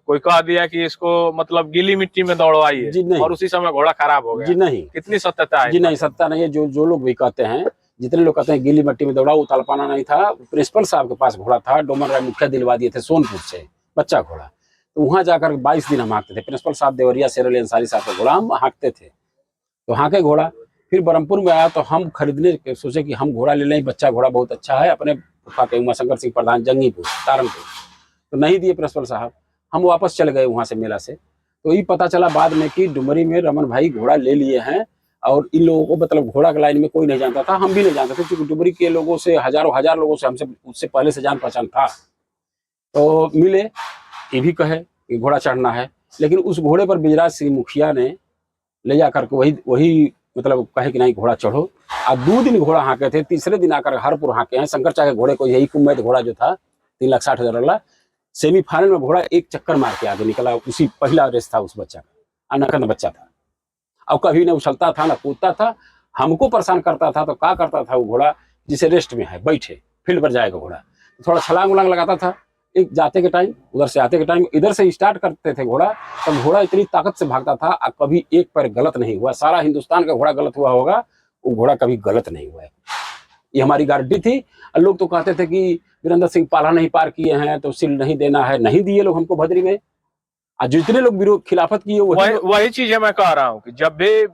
कोई कह दिया कि इसको मतलब गीली मिट्टी में दौड़वाइए, और उसी समय घोड़ा खराब हो गया। जी नहीं, कितनी सत्यता है? जी नहीं, सत्ता नहीं है। जो लोग भी कहते हैं, जितने लोग कहते हैं गीली मिट्टी में दौड़ा, उतावलापना नहीं था। प्रिंसिपल साहब के पास घोड़ा था, डोमन राय मुखिया दिलवा दिए थे सोनपुर से बच्चा घोड़ा, तो वहां जाकर 22 दिन हम हाँकते थे। प्रिंसिपल साहब देवरिया शेर अली अंसारी साहब का घोड़ा हम हाँकते थे, तो हाँके घोड़ा। फिर बरहमपुर में आया तो हम खरीदने के सोचे कि हम घोड़ा ले लें, बच्चा घोड़ा बहुत अच्छा है, अपने फूफा के उमाशंकर सिंह प्रधान जंगीपुर तारनपुर, तो नहीं दिए प्रिंसिपल साहब। हम वापस चले गए वहां से मेला से, तो ये पता चला बाद में कि डुमरी में रमन भाई घोड़ा ले लिए हैं, और इन लोगों को मतलब घोड़ा के लाइन में कोई नहीं जानता था, हम भी नहीं जानते थे, क्योंकि डुमरी के लोगों से हजार लोगों से हमसे उससे पहले से जान पहचान था। तो मिले, ये भी कहे कि घोड़ा चढ़ना है, लेकिन उस घोड़े पर बिजराज सिंह मुखिया ने ले जाकर के वही मतलब कहे कि नहीं घोड़ा चढ़ो। अब 2 दिन घोड़ा हाँके थे, तीसरे दिन आकर हरपुर हाँके हैं। शंकर चा के घोड़े को यही कुम्मैद घोड़ा जो था 3,60,000 वाला, सेमीफाइनल में घोड़ा एक चक्कर मार के आगे निकला। उसी पहला रेस था उस बच्चा का, अनकंद बच्चा था, अब कभी न उछलता था न कूदता था, हमको परेशान करता था। तो क्या करता था वो घोड़ा, जिसे रेस्ट में है बैठे फील्ड पर जाएगा घोड़ा, थोड़ा छलांग उलांग लगाता था, एक जाते के टाइम उधर से आते के टाइम इधर से स्टार्ट करते थे घोड़ा, तब घोड़ा इतनी ताकत से भागता था, कभी एक पैर गलत नहीं हुआ। सारा हिंदुस्तान का घोड़ा गलत हुआ होगा, वो घोड़ा कभी गलत नहीं हुआ है। ये हमारी गारंटी थी। लोग तो कहते थे कि वीरेंद्र सिंह पाला नहीं पार किए हैं तो सील नहीं देना है, नहीं दिए लोग हमको भद्री में। आज जितने लोग विरोध खिलाफत किए वही चीज है, मैं कह रहा हूँ कि जब भी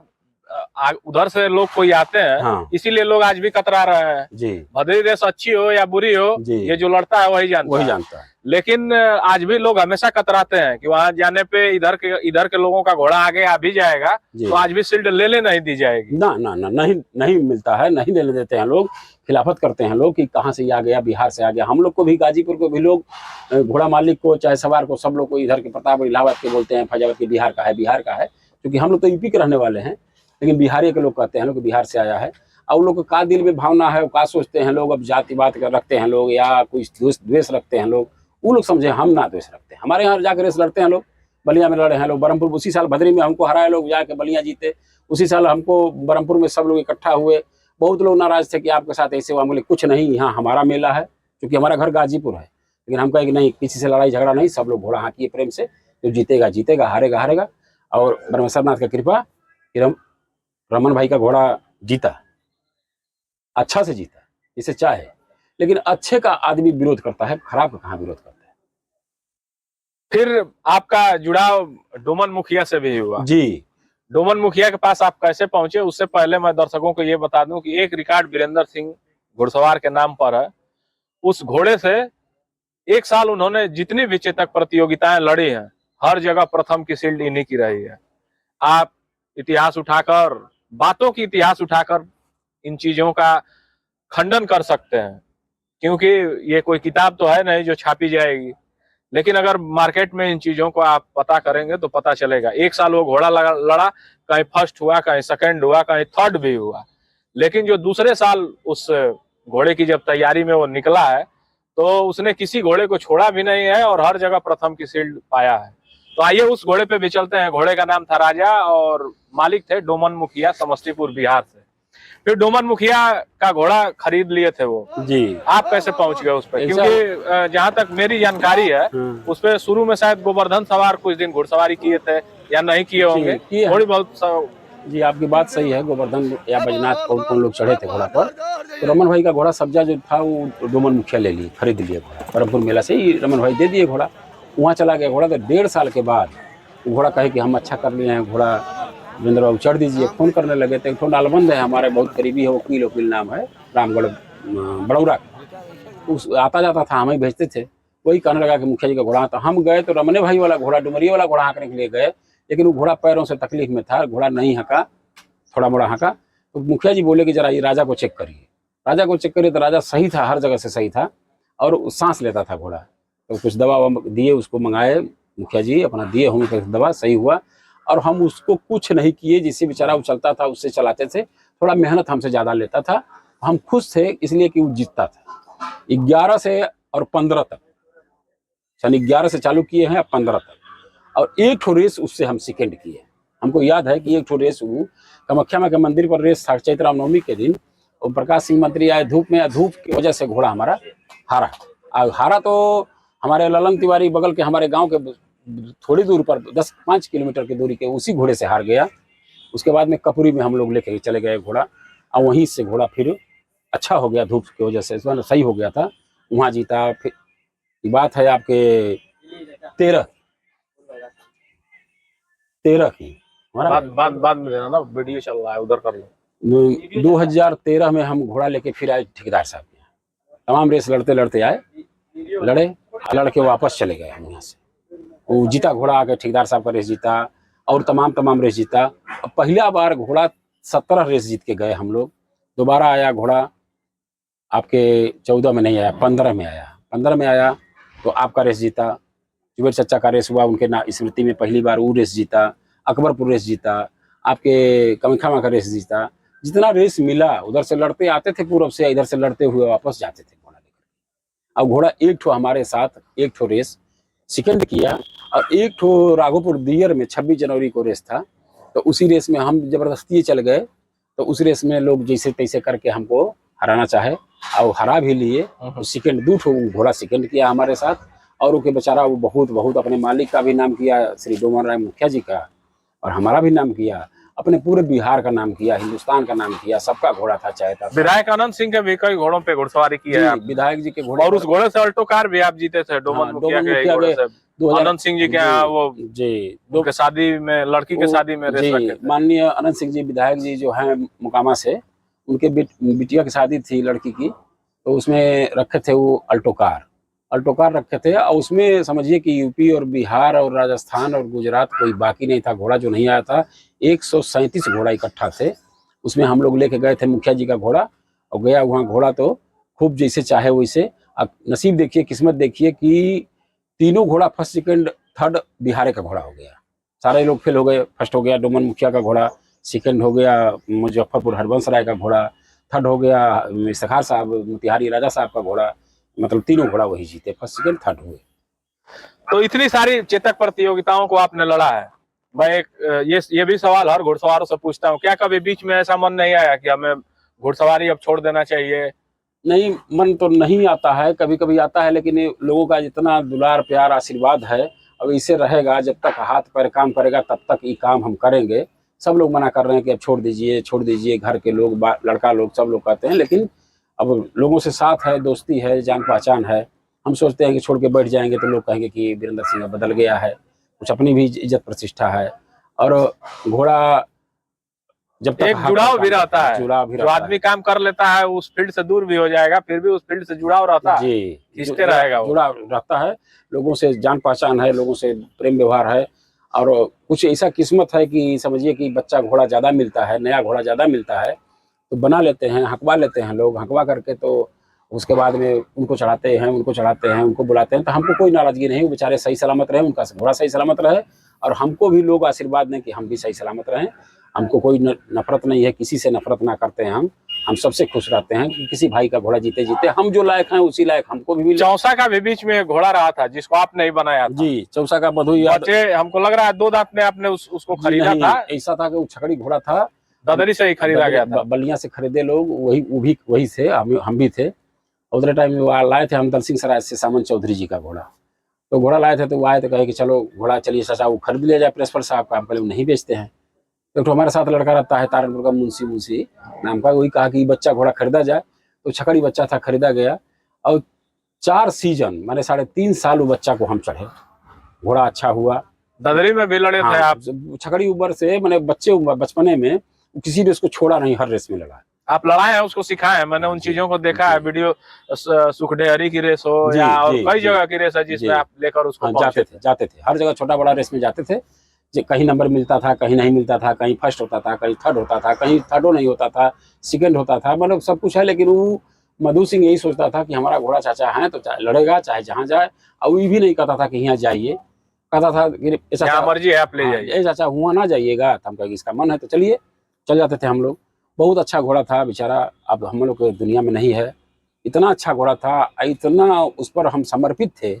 उधर से लोग कोई आते हैं, हाँ, इसीलिए लोग आज भी कतरा रहे हैं जी, भदरी रेस अच्छी हो या बुरी हो, ये जो लड़ता है वही जानता है। लेकिन आज भी लोग हमेशा कतराते हैं कि वहां जाने पे इधर के लोगों का घोड़ा आगे आ भी जाएगा तो आज भी शील्ड ले नहीं दी जाएगी। ना ना ना, नहीं मिलता है, नहीं लेने देते हैं लोग, खिलाफत करते हैं लोग कि कहाँ से आ गया, बिहार से आ गया। हम लोग को भी, गाजीपुर को भी लोग, घोड़ा मालिक को चाहे सवार को, सब लोग को इधर के प्रताप इलाहाबाद के बोलते हैं, फैजाबाद के बिहार का है, क्योंकि हम लोग तो यूपी के रहने वाले हैं, लेकिन बिहारी के लोग कहते हैं लोग बिहार से आया है। और लोग का दिल में भावना है, क्या सोचते हैं लोग, अब जाति बात रखते हैं लोग या कोई द्वेष रखते हैं लोग, वो लोग समझे, हम ना द्वेष रखते हैं। हमारे यहाँ जाकर रेस लड़ते हैं लोग, बलिया में लड़े हैं लोग, बरहमपुर उसी साल भदरी में हमको हराए लोग, जाके बलिया जीते। उसी साल हमको बरहमपुर में सब लोग इकट्ठा हुए, बहुत लोग नाराज थे कि आपके साथ ऐसे हुआ। बोले कुछ नहीं, यहाँ हमारा मेला है, क्योंकि हमारा घर गाजीपुर है, लेकिन हम कहे कि नहीं, किसी से लड़ाई झगड़ा नहीं, सब लोग घोड़ा हाँकिए प्रेम से, जो जीतेगा जीतेगा, हारेगा हारेगा। और ब्रह्मेश्वरनाथ की कृपा, रमन भाई का घोड़ा जीता, अच्छा से जीता, इसे चाहे। लेकिन अच्छे का आदमी विरोध करता है, खराब का कहाँ विरोध करता है। फिर आपका जुड़ाव डोमन मुखिया से भी हुआ जी। डोमन मुखिया के पास आप कैसे पहुंचे? उससे पहले मैं दर्शकों को ये बता दूं कि एक रिकॉर्ड वीरेंद्र सिंह घुड़सवार के नाम पर है। उस घोड़े से एक साल उन्होंने जितनी भी चेतक प्रतियोगिताएं लड़ी हैं, हर जगह प्रथम की शील्ड इन्हीं की रही है। आप इतिहास उठाकर, बातों की इतिहास उठाकर इन चीजों का खंडन कर सकते हैं, क्योंकि ये कोई किताब तो है नहीं जो छापी जाएगी, लेकिन अगर मार्केट में इन चीजों को आप पता करेंगे तो पता चलेगा। एक साल वो घोड़ा लड़ा, कहीं फर्स्ट हुआ, कहीं सेकंड हुआ, कहीं थर्ड भी हुआ, लेकिन जो दूसरे साल उस घोड़े की जब तैयारी में वो निकला है तो उसने किसी घोड़े को छोड़ा भी नहीं है और हर जगह प्रथम की शील्ड पाया है। तो आइए उस घोड़े पे भी चलते हैं। घोड़े का नाम था राजा और मालिक थे डोमन मुखिया, समस्तीपुर बिहार से। फिर डोमन मुखिया का घोड़ा खरीद लिए थे वो जी। आप कैसे पहुंच गए उस पर? क्योंकि जहां तक मेरी जानकारी है उस पे शुरू में शायद गोवर्धन सवार कुछ दिन घुड़सवारी किए थे या नहीं किए होंगे, थोड़ी बहुत। जी, आपकी बात सही है, गोवर्धन या बैजनाथ कौन लोग चढ़े थे घोड़ा पर। तो रमन भाई का घोड़ा सब्जा जो था वो डोमन मुखिया ले लिए, खरीद लिए घोड़ा, बरहमपुर मेला से ही रमन भाई दे दिए घोड़ा। वहाँ चला गया घोड़ा, तो 1.5 साल के बाद घोड़ा कहे कि हम अच्छा कर लिए हैं, घोड़ा वीरेंद्र बाबू चढ़ दीजिए। फोन करने लगे थे, एक ठो नालबंद है हमारे बहुत करीबी है, वकील नाम है, रामगढ़ बड़ौरा, उस आता जाता था, हमें भेजते थे। वही कहने लगा कि मुखिया जी का घोड़ा। तो हम गए तो रमने भाई वाला घोड़ा, डुमरिया वाला घोड़ा हाँकने के लिए गए, लेकिन वो घोड़ा पैरों से तकलीफ में था, घोड़ा नहीं हका, थोड़ा मोड़ा हका। तो मुखिया जी बोले कि जरा ये राजा को चेक करिए। राजा को चेक करिए तो राजा सही था, हर जगह से सही था, और सांस लेता था घोड़ा। तो कुछ दवा दिए, उसको मंगाए मुखिया जी, अपना दिए होम्योपैथिक दवा, सही हुआ। और हम उसको कुछ नहीं किए, जिससे बेचारा वो चलता था उससे चलाते थे, थोड़ा मेहनत हमसे ज़्यादा लेता था। हम खुश थे इसलिए कि वो जीतता था। 11 से और 15 तक, सन 11 से चालू किए हैं, 15 तक, और एक ठो रेस उससे हम सेकेंड किए। हमको याद है कि एक ठो रेस वो कामाख्या माँ के मंदिर पर रेस था, चैत्र रामनवमी के दिन। और प्रकाश सिंह मंत्री आए धूप में, धूप की वजह से घोड़ा हमारा हारा। और हारा तो हमारे ललन तिवारी बगल के हमारे गांव के थोड़ी दूर पर 10-5 किलोमीटर की दूरी के उसी घोड़े से हार गया। उसके बाद में कपूरी में हम लोग लेके चले गए घोड़ा, और वहीं से घोड़ा फिर अच्छा हो गया, धूप की वजह से सही हो गया था, वहाँ जीता। फिर बात है आपके 13 की, बाद में देना ना, वीडियो चल रहा है उधर कर लो। 2013 में हम घोड़ा लेके फिर आए ठेकेदार साहब के यहाँ। तमाम रेस लड़ते लड़ते आए, लड़े, लड़के वापस चले गए हम यहाँ से। वो जीता घोड़ा आके ठेकेदार साहब का रेस जीता और तमाम रेस जीता। पहला बार घोड़ा 17 रेस जीत के गए हम लोग। दोबारा आया घोड़ा आपके 14 में नहीं आया, 15 में आया। 15 में आया तो आपका रेस जीता, जुबेर चचा का रेस हुआ, उनके स्मृति में पहली बार वो रेस जीता। अकबरपुर रेस जीता, आपके कामाख्या का रेस जीता। जितना रेस मिला उधर से लड़ते आते थे पूरब से, इधर से लड़ते हुए वापस जाते थे घोड़ा लेकर। अब घोड़ा एक ठो हमारे साथ एक ठो रेस सेकंड किया और एक ठो राघोपुर दियर में 26 जनवरी को रेस था। तो उसी रेस में हम जबरदस्ती चल गए। तो उस रेस में लोग जैसे तैसे करके हमको हराना चाहे और हरा भी लिए। तो सेकंड 2 ठो घोड़ा सेकंड किया हमारे साथ। और उनके बेचारा वो बहुत अपने मालिक का भी नाम किया, श्री डोमन राय मुखिया जी का, और हमारा भी नाम किया, अपने पूरे बिहार का नाम किया, हिंदुस्तान का नाम किया। सबका घोड़ा था, चाहता था। विधायक आनंद सिंह के भी कई घोड़ों पे घुड़सवारी की है आपने। विधायक जी के घोड़े और उस घोड़े से अल्टो कार भी आप जीते थे, डोमन मुखिया के घोड़े से। आनंद सिंह जी के यहाँ वो उनके शादी में, लड़की के शादी में रेस रखे थे। माननीय आनंद सिंह जी विधायक जी जो हैं मोकामा से, उनके बिटिया की शादी थी लड़की की। तो उसमें रखे थे वो अल्टो कार रखे थे। और उसमें समझिए कि यूपी और बिहार और राजस्थान और गुजरात कोई बाकी नहीं था घोड़ा जो नहीं आया था। 137 घोड़ा इकट्ठा थे। उसमें हम लोग लेके गए थे मुखिया जी का घोड़ा और गया वहाँ घोड़ा तो खूब जैसे चाहे वैसे। अब नसीब देखिए, किस्मत देखिए कि तीनों घोड़ा फर्स्ट सेकंड थर्ड बिहार का घोड़ा हो गया। सारे लोग फेल हो गए। फर्स्ट हो गया डोमन मुखिया का घोड़ा, सेकंड हो गया मुजफ्फरपुर हरबंस राय का घोड़ा, थर्ड हो गया इफ्तिखार साहब मोतिहारी राजा साहब का घोड़ा। मतलब तीनों घोड़ा वही जीते, फर्स्ट सेकंड थर्ड हुए। तो इतनी सारी चेतक प्रतियोगिताओं को आपने लड़ा है। मैं एक ये भी सवाल हर घुड़सवारों से पूछता हूँ, क्या कभी बीच में ऐसा मन नहीं आया कि हमें घुड़सवारी अब छोड़ देना चाहिए? नहीं, मन तो नहीं आता है, कभी कभी आता है, लेकिन ये लोगों का जितना दुलार प्यार आशीर्वाद है अब इसे रहेगा। जब तक हाथ पैर काम करेगा तब तक ये काम हम करेंगे। सब लोग मना कर रहे हैं कि अब छोड़ दीजिए, घर के लोग, लड़का लोग, सब लोग कहते हैं। लेकिन अब लोगों से साथ है, दोस्ती है, जान पहचान है। हम सोचते हैं कि छोड़ के बैठ जाएंगे तो लोग कहेंगे कि वीरेंद्र सिंह बदल गया है। कुछ अपनी भी इज्जत प्रतिष्ठा है। और घोड़ा जब तक एक जुड़ाव भी रहता है, जुड़ाव भी जो रहता आदमी काम कर लेता है उस फील्ड से दूर भी हो जाएगा, फिर भी उस फील्ड से जुड़ाव रहता है, जी, खींचते रहेगा वो। जुड़ाव रहता है, लोगों से जान पहचान है, लोगों से प्रेम व्यवहार है। और कुछ ऐसा किस्मत है कि समझिए कि बच्चा घोड़ा ज़्यादा मिलता है, नया घोड़ा ज़्यादा मिलता है तो बना लेते हैं, हकवा लेते हैं लोग। हकवा करके तो उसके बाद में उनको चढ़ाते हैं, उनको बुलाते हैं। तो हमको कोई नाराजगी नहीं, वो बेचारे सही सलामत रहे, उनका घोड़ा सही सलामत रहे और हमको भी लोग आशीर्वाद दें कि हम भी सही सलामत रहें। हमको कोई नफरत नहीं है, किसी से नफरत ना करते हैं। हम सबसे खुश रहते हैं कि किसी भाई का घोड़ा जीते जीते हम जो लायक हैं उसी लायक हमको भी मिले। चौसा का भी बीच में घोड़ा रहा था जिसको आपने ही बनाया था। जी, चौसा का बधु याद। बच्चे हमको लग रहा है 2 दांत में आपने उसको खरीदा था। ऐसा था कि वो छकड़ी घोड़ा था, ददरी से ही खरीदा गया था। बलिया से खरीदे लोग, वही थे, हम भी थे। उधर टाइम में लाए थे हम दलसिंह सराय से सामन चौधरी जी का घोड़ा। तो घोड़ा लाए थे तो वो आए तो कहे कि चलो घोड़ा चलिए चाचा वो खरीद लिया जाए प्रेसफर साहब का। हम पहले नहीं बेचते हैं। तो हमारे साथ लड़का रहता है तारनपुर का, मुंशी नाम का, वही कहा कि बच्चा घोड़ा खरीदा जाए। तो छकड़ी बच्चा था, खरीदा गया। और 4 सीजन माने 3.5 साल वो बच्चा को हम चढ़े। घोड़ा अच्छा हुआ। ददरी में भी लड़े थे आप? छकड़ी उम्र से मैंने बचपने में किसी ने उसको छोड़ा नहीं, हर रेस में लड़ा। आप लड़ाए हैं, उसको सिखाए हैं? मैंने उन चीजों को देखा है, वीडियो सुखडेहरी की रेस हो या और कई जगह की रेस है जिसमें आप लेकर उसको जाते थे हर जगह, छोटा बड़ा रेस में जाते थे। कहीं नंबर मिलता था, कहीं नहीं मिलता था, कहीं फर्स्ट होता था, कहीं थर्ड होता था, कहीं थर्डो नहीं होता था, सेकंड होता था, मतलब सब कुछ है। लेकिन वो मधु सिंह यही सोचता था कि हमारा घोड़ा चाचा है तो लड़ेगा चाहे जहाँ जाए। और वो भी नहीं कहता था कि यहाँ जाइए, कहता था कि जहाँ मर्जी है आप ले जाइए, चाचा हुआ ना जाइएगा। तो हम कहेंगे इसका मन है तो चलिए, चल जाते थे हम लोग। बहुत अच्छा घोड़ा था बेचारा, अब हम लोग दुनिया में नहीं है। इतना अच्छा घोड़ा था, इतना उस पर हम समर्पित थे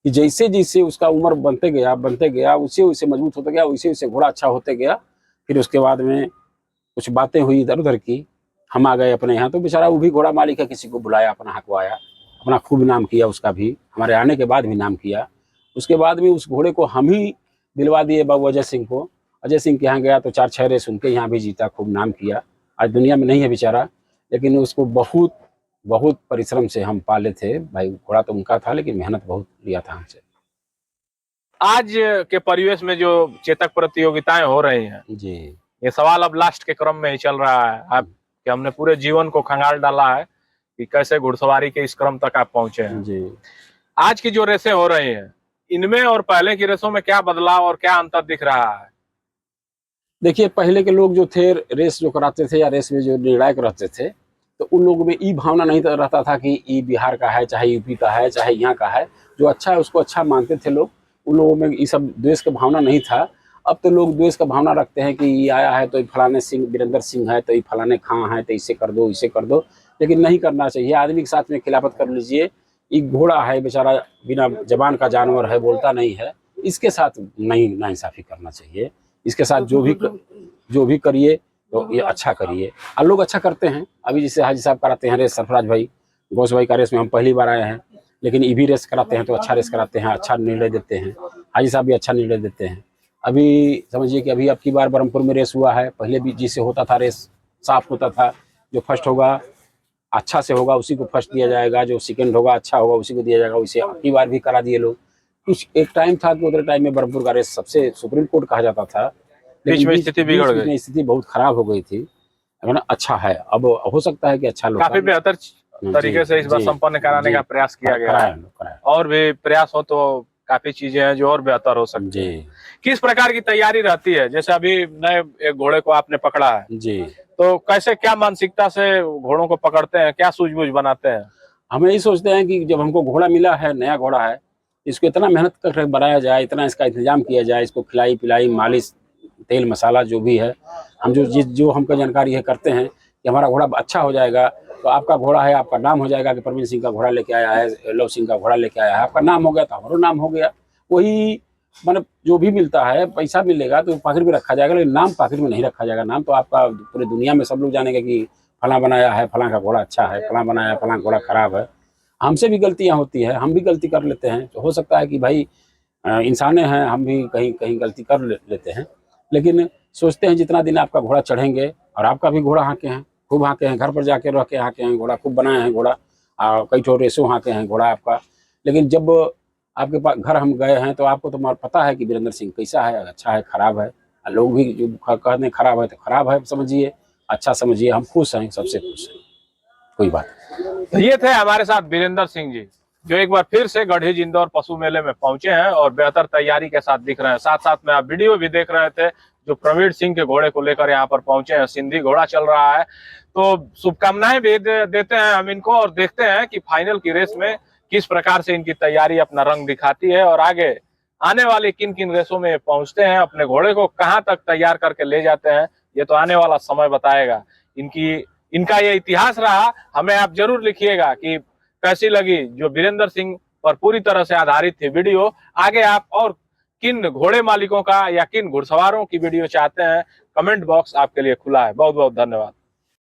कि जैसे जैसे उसका उम्र बनते गया उसे उसे मजबूत होते गया, उसे उसे घोड़ा अच्छा होते गया। फिर उसके बाद में कुछ बातें हुई इधर उधर की, हम आ गए अपने यहाँ। तो बेचारा वो भी घोड़ा मालिक है, किसी को बुलाया, अपना हकवाया, अपना खूब नाम किया उसका भी, हमारे आने के बाद भी नाम किया। उसके बाद भी उस घोड़े को हम ही दिलवा दिए बाबू अजय सिंह को। अजय सिंह के यहाँ गया तो 4-6 रेस उनके यहाँ भी जीता, खूब नाम किया। आज दुनिया में नहीं है बेचारा, लेकिन उसको बहुत परिश्रम से हम पाले थे भाई। घोड़ा तो उनका था लेकिन मेहनत बहुत लिया था हमसे। आज के परिवेश में जो चेतक प्रतियोगिताएं हो रही हैं जी, ये सवाल अब लास्ट के क्रम में ही चल रहा है आप, कि हमने पूरे जीवन को खंगाल डाला है कि कैसे घुड़सवारी के इस क्रम तक आप पहुंचे हैं जी। आज की जो रेसें हो रही हैं इनमें और पहले की रेसों में क्या बदलाव और क्या अंतर दिख रहा है? देखिए, पहले के लोग जो थे रेस जो कराते थे या रेस में जो निर्णायक रहते थे, तो उन लोगों में ई भावना नहीं रहता था कि ई बिहार का है, चाहे यूपी का है, चाहे यहाँ का है। जो अच्छा है उसको अच्छा मानते थे लोग। उन लोगों में ये सब द्वेष का भावना नहीं था। अब तो लोग द्वेष का भावना रखते हैं कि ये आया है तो ये फलाने सिंह, वीरेंद्र सिंह है तो ये फलाने खां है तो इसे कर दो, इसे कर दो। लेकिन नहीं करना चाहिए। आदमी के साथ में खिलाफत कर लीजिए। एक घोड़ा है बेचारा, बिना जबान का जानवर है, बोलता नहीं है, इसके साथ नहीं नाइंसाफी करना चाहिए। इसके साथ जो भी करिए तो ये अच्छा करिए। और लोग अच्छा करते हैं। अभी जैसे हाजी साहब कराते हैं रेस, सरफराज भाई, घोष भाई का रेस में हम पहली बार आए हैं, लेकिन ये भी रेस कराते हैं तो अच्छा रेस कराते हैं, अच्छा निर्णय देते हैं। हाजी साहब भी अच्छा निर्णय देते हैं। अभी समझिए कि अभी अब की बार बरहमपुर में रेस हुआ है। पहले भी जिससे होता था रेस साफ होता था, जो फर्स्ट होगा अच्छा से होगा उसी को फर्स्ट दिया जाएगा, जो सेकंड होगा अच्छा होगा उसी को दिया जाएगा। उसे अब की बार भी करा दिए लोग। कुछ एक टाइम था कि उधर टाइम में बरहमपुर का रेस सबसे सुप्रीम कोर्ट कहा जाता था, बीच लेकिन में स्थिति बिगड़ गई, में स्थिति बहुत खराब हो गई थी। है ना? अच्छा है, अब हो सकता है कि अच्छा लोग काफी बेहतर तरीके से इस बार जी, संपन्न कराने जी, का प्रयास किया गया कराया है। कराया। और भी प्रयास हो तो काफी चीजें हैं जो और बेहतर हो सकती जी हैं। किस प्रकार की तैयारी रहती है? जैसे अभी नए एक घोड़े को आपने पकड़ा है जी। तो कैसे, क्या मानसिकता से घोड़ों को पकड़ते हैं, क्या सूझबूझ बनाते हैं? हम यही सोचते हैं कि जब हमको घोड़ा मिला है, नया घोड़ा है, इसको इतना मेहनत करके बनाया जाए, इतना इसका इंतजाम किया जाए, इसको खिलाई पिलाई, मालिश, तेल मसाला जो भी है, हम जो हमको जानकारी है करते हैं कि हमारा घोड़ा अच्छा हो जाएगा। तो आपका घोड़ा है, आपका नाम हो जाएगा कि परवीन सिंह का घोड़ा लेके आया है, लव सिंह का घोड़ा लेके आया है। आपका नाम हो गया तो हमारा नाम हो गया। वही मतलब जो भी मिलता है, पैसा मिलेगा तो पॉकेट में रखा जाएगा, लेकिन नाम पॉकेट में नहीं रखा जाएगा। नाम तो आपका पूरी दुनिया में सब लोग जानेंगे कि फलां बनाया है, फलां का घोड़ा अच्छा है, फलां बनाया है, फलां घोड़ा खराब है। हमसे भी गलतियां होती है, हम भी गलती कर लेते हैं। तो हो सकता है कि भाई इंसाने हैं, हम भी कहीं कहीं गलती कर लेते हैं। लेकिन सोचते हैं जितना दिन आपका घोड़ा चढ़ेंगे, और आपका भी घोड़ा हाँके हैं, खूब हाँके हैं, घर पर जाके रह के हाँके हैं घोड़ा, खूब बनाए हैं घोड़ा, कई ठो रेसों हाँके हैं घोड़ा आपका। लेकिन जब आपके पास घर हम गए हैं तो आपको तो पता है कि वीरेंद्र सिंह कैसा है, अच्छा है, खराब है। लोग भी जो कहते हैं खराब है तो खराब है समझिए, अच्छा समझिए। हम खुश हैं, सबसे खुश हैं, कोई बात नहीं। तो ये थे हमारे साथ वीरेंद्र सिंह जी, जो एक बार फिर से गढ़ी इंदौर पशु मेले में पहुंचे हैं और बेहतर तैयारी के साथ दिख रहे हैं। साथ साथ में आप वीडियो भी देख रहे थे जो प्रवीण सिंह के घोड़े को लेकर यहाँ पर पहुंचे हैं। सिंधी घोड़ा चल रहा है, तो शुभकामनाएं भी देते हैं हम इनको और देखते हैं कि फाइनल की रेस में किस प्रकार से इनकी तैयारी अपना रंग दिखाती है और आगे आने वाली किन किन रेसों में पहुंचते हैं, अपने घोड़े को कहाँ तक तैयार करके ले जाते हैं, ये तो आने वाला समय बताएगा। इनका ये इतिहास रहा। हमें आप जरूर लिखिएगा कि कैसी लगी जो वीरेंद्र सिंह पर पूरी तरह से आधारित थी वीडियो। आगे आप और किन घोड़े मालिकों का या किन घुड़सवारों की वीडियो चाहते हैं, कमेंट बॉक्स आपके लिए खुला है। बहुत बहुत धन्यवाद।